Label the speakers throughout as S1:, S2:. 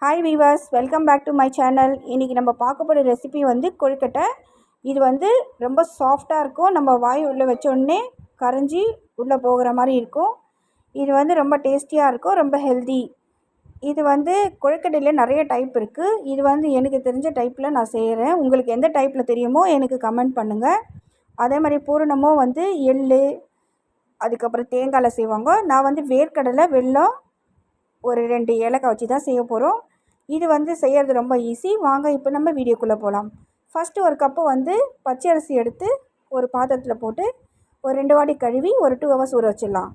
S1: Hi viewers, welcome back to my channel. இன்றைக்கி நம்ம பார்க்க போகிற ரெசிபி வந்து கொழுக்கட்டை. இது வந்து ரொம்ப சாஃப்டாக இருக்கும். நம்ம வாய் உள்ளே வச்சோடனே கரைஞ்சி உள்ளே போகிற மாதிரி இருக்கும். இது வந்து ரொம்ப டேஸ்டியாக இருக்கும், ரொம்ப ஹெல்தி. இது வந்து கொழுக்கட்டையில் நிறைய டைப் இருக்குது. இது வந்து எனக்கு தெரிஞ்ச டைப்பில் நான் செய்கிறேன். உங்களுக்கு எந்த டைப்பில் தெரியுமோ எனக்கு கமெண்ட் பண்ணுங்கள். அதே மாதிரி பூரணமும் வந்து எள், அதுக்கப்புறம் தேங்காயில் செய்வாங்க. நான் வந்து வேர்க்கடலை, வெல்லம், ஒரு 2 ஏலக்காய் வச்சு தான் செய்ய போகிறோம். இது வந்து செய்கிறது ரொம்ப ஈஸி. வாங்க இப்போ நம்ம வீடியோக்குள்ளே போகலாம். ஃபஸ்ட்டு ஒரு கப்பு வந்து பச்சை அரிசி எடுத்து ஒரு பாத்திரத்தில் போட்டு ஒரு 2 வாட்டி கழுவி ஒரு 2 ஹவர்ஸ் ஊற வச்சிடலாம்.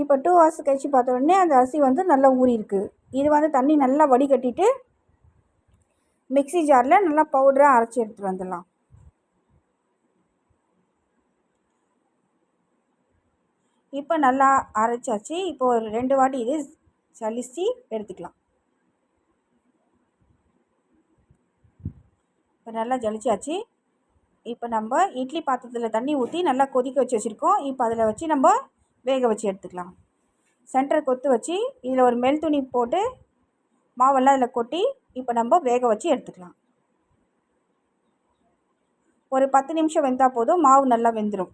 S1: இப்போ 2 ஹவர்ஸ் கழிச்சு பார்த்த உடனே அந்த அரிசி வந்து நல்லா ஊறிருக்கு. இது வந்து தண்ணி நல்லா வடிகட்டிட்டு மிக்ஸி ஜாரில் நல்லா பவுடராக அரைச்சி எடுத்துகிட்டு வந்துடலாம். இப்போ நல்லா அரைச்சாச்சு. இப்போ ஒரு 2 வாட்டி இது சலிச்சு எடுத்துக்கலாம். இப்போ நல்லா ஜலிச்சாச்சு. இப்போ நம்ம இட்லி பாத்திரத்தில் தண்ணி ஊற்றி நல்லா கொதிக்க வச்சு வச்சுருக்கோம். இப்போ அதில் வச்சு நம்ம வேக வச்சு எடுத்துக்கலாம். சென்டர் கொத்து வச்சு இதில் ஒரு மேல் துணி போட்டு மாவெல்லாம் அதில் கொட்டி இப்போ நம்ம வேக வச்சு எடுத்துக்கலாம். ஒரு 10 நிமிஷம் வெந்தால் போதும், மாவு நல்லா வெந்துடும்.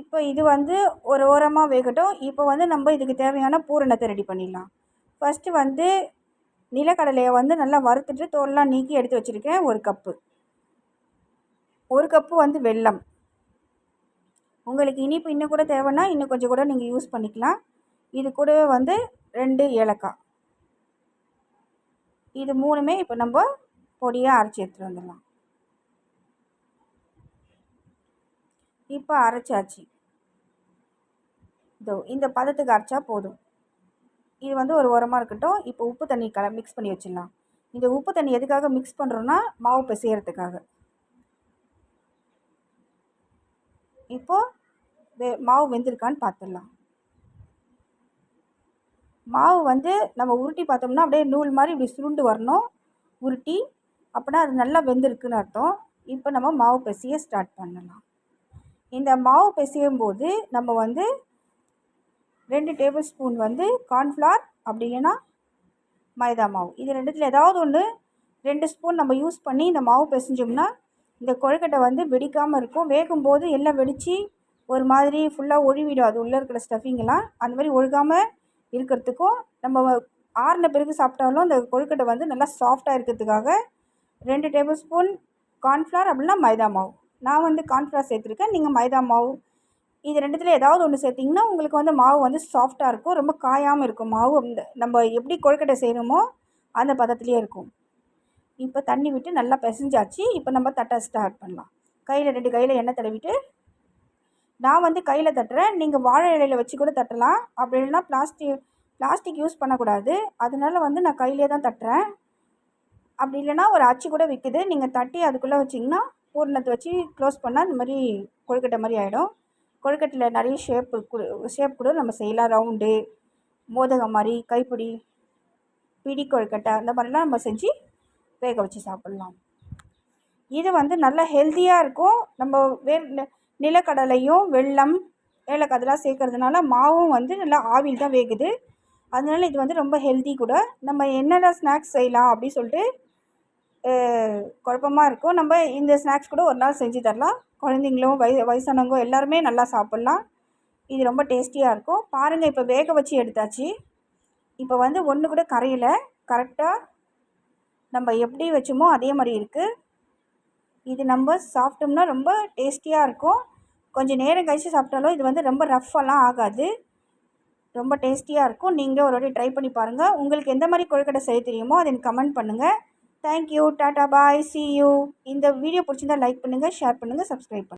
S1: இப்போ இது வந்து ஒரு ஓரமாக வேகட்டும். இப்போ வந்து நம்ம இதுக்கு தேவையான பூரணத்தை ரெடி பண்ணிடலாம். ஃபஸ்ட்டு வந்து நிலக்கடலையை வந்து நல்லா வறுத்துட்டு தோலெலாம் நீக்கி எடுத்து வச்சுருக்கேன். 1 கப்பு. 1 கப்பு வந்து வெல்லம். உங்களுக்கு இனிப்பு இன்னும் கூட தேவைன்னா இன்னும் கொஞ்சம் கூட நீங்கள் யூஸ் பண்ணிக்கலாம். இது கூடவே வந்து 2 ஏலக்காய். இது 3மே இப்போ நம்ம பொடியாக அரைச்சி எடுத்துகிட்டு வந்துடலாம். இப்போ அரைச்சாச்சு. இந்த பதத்துக்கு அரைச்சா போதும். இது வந்து ஒரு ஓரமாக இருக்கட்டும். இப்போ உப்பு தண்ணி மிக்ஸ் பண்ணி வச்சிடலாம். இந்த உப்பு தண்ணி எதுக்காக மிக்ஸ் பண்ணுறோன்னா மாவு பிசையறதுக்காக. இப்போது மாவு வெந்திருக்கான்னு பார்த்துடலாம். மாவு வந்து நம்ம உருட்டி பார்த்தோம்னா அப்படியே நூல் மாதிரி இப்படி சுருண்டு வரணும். உருட்டி அப்படின்னா அது நல்லா வெந்திருக்குன்னு அர்த்தம். இப்போ நம்ம மாவு பிசைய ஸ்டார்ட் பண்ணலாம். இந்த மாவு பிசையும் போது நம்ம வந்து 2 டேபிள் ஸ்பூன் வந்து கார்ன்ஃப்ளவர், அப்படி இல்லைன்னா மைதா மாவு, இது 2த்தில் ஏதாவது ஒன்று 2 ஸ்பூன் நம்ம யூஸ் பண்ணி இந்த மாவு பிசைஞ்சோம்னா இந்த கொழுக்கட்டை வந்து வெடிக்காமல் இருக்கும். வேகும்போது எல்லாம் வெடித்து ஒரு மாதிரி ஃபுல்லாக ஒழுவிடும். அது உள்ளே இருக்கிற ஸ்டஃபிங்கெல்லாம் அந்த மாதிரி ஒழுகாமல் இருக்கிறதுக்கும் நம்ம ஆறின பிறகு சாப்பிட்டாலும் அந்த கொழுக்கட்டை வந்து நல்லா சாஃப்டாக இருக்கிறதுக்காக 2 டேபிள் ஸ்பூன் கார்ன்ஃப்ளவர், அப்படின்னா மைதா மாவு. நான் வந்து கார்ன்ஃப்ளவர் சேர்த்துருக்கேன். நீங்கள் மைதா மாவு, இது 2த்தில் ஏதாவது ஒன்று சேர்த்திங்கன்னா உங்களுக்கு வந்து மாவு வந்து சாஃப்டாக இருக்கும். ரொம்ப காயாமல் இருக்கும் மாவு. நம்ம எப்படி கொழுக்கட்டை செய்கிறோமோ அந்த பதத்துலேயே இருக்கும். இப்போ தண்ணி விட்டு நல்லா பிசைஞ்சாச்சு. இப்போ நம்ம தட்ட ஸ்டார்ட் பண்ணலாம். கையில் 2 கையில் எண்ணெய் தடவிட்டு, நான் வந்து கையில் தட்டுறேன். நீங்கள் வாழை இலையில் வச்சு கூட தட்டலாம். அப்படி இல்லைன்னா பிளாஸ்டிக் யூஸ் பண்ணக்கூடாது. அதனால வந்து நான் கையிலே தான் தட்டுறேன். அப்படி இல்லைன்னா ஒரு அச்சு கூட விற்குது. நீங்கள் தட்டி அதுக்குள்ளே வச்சிங்கன்னா பூரணத்தை வச்சு க்ளோஸ் பண்ணால் இந்த மாதிரி கொழுக்கட்டை மாதிரி ஆகிடும். கொழுக்கட்டையில் நிறைய ஷேப் கூட நம்ம செய்யலாம். ரவுண்டு, மோதகம் மாதிரி, கைப்பிடி, பிடி கொழுக்கட்டை, அந்த மாதிரிலாம் நம்ம செஞ்சு வேக வச்சு சாப்பிட்லாம். இது வந்து நல்லா ஹெல்த்தியாக இருக்கும். நம்ம நிலக்கடலையும் வெல்லம், ஏலக்காய் அதெல்லாம் சேர்க்கறதுனால மாவும் வந்து நல்லா ஆவியில் தான் வேகுது. அதனால இது வந்து ரொம்ப ஹெல்த்தி கூட. நம்ம என்னென்ன ஸ்நாக்ஸ் செய்யலாம் அப்படின்னு சொல்லிட்டு குழப்பமாக இருக்கும். நம்ம இந்த ஸ்நாக்ஸ் கூட ஒரு நாள் செஞ்சு தரலாம். குழந்தைங்களும் வயசானவங்க எல்லாருமே நல்லா சாப்பிட்லாம். இது ரொம்ப டேஸ்டியாக இருக்கும். பாருங்கள், இப்போ வேக வச்சு எடுத்தாச்சு. இப்போ வந்து ஒன்று கூட கரையில் கரெக்டாக நம்ம எப்படி வச்சோமோ அதே மாதிரி இருக்குது. இது நம்ம சாப்பிட்டோம்னா ரொம்ப டேஸ்டியாக இருக்கும். கொஞ்சம் நேரம் கழித்து சாப்பிட்டாலும் இது வந்து ரொம்ப ரஃப்பெல்லாம் ஆகாது. ரொம்ப டேஸ்டியாக இருக்கும். நீங்களே ஒரு வாட்டி ட்ரை பண்ணி பாருங்கள். உங்களுக்கு எந்த மாதிரி கொழுக்கட்டை செய்ய தெரியுமோ அதை எனக்கு கமெண்ட் பண்ணுங்கள். Thank you, tata, bye, see you. இந்த வீடியோ பிடிச்சிருந்தா லைக் பண்ணுங்கள், ஷேர் பண்ணுங்கள், சப்ஸ்கிரைப் பண்ணுங்கள்.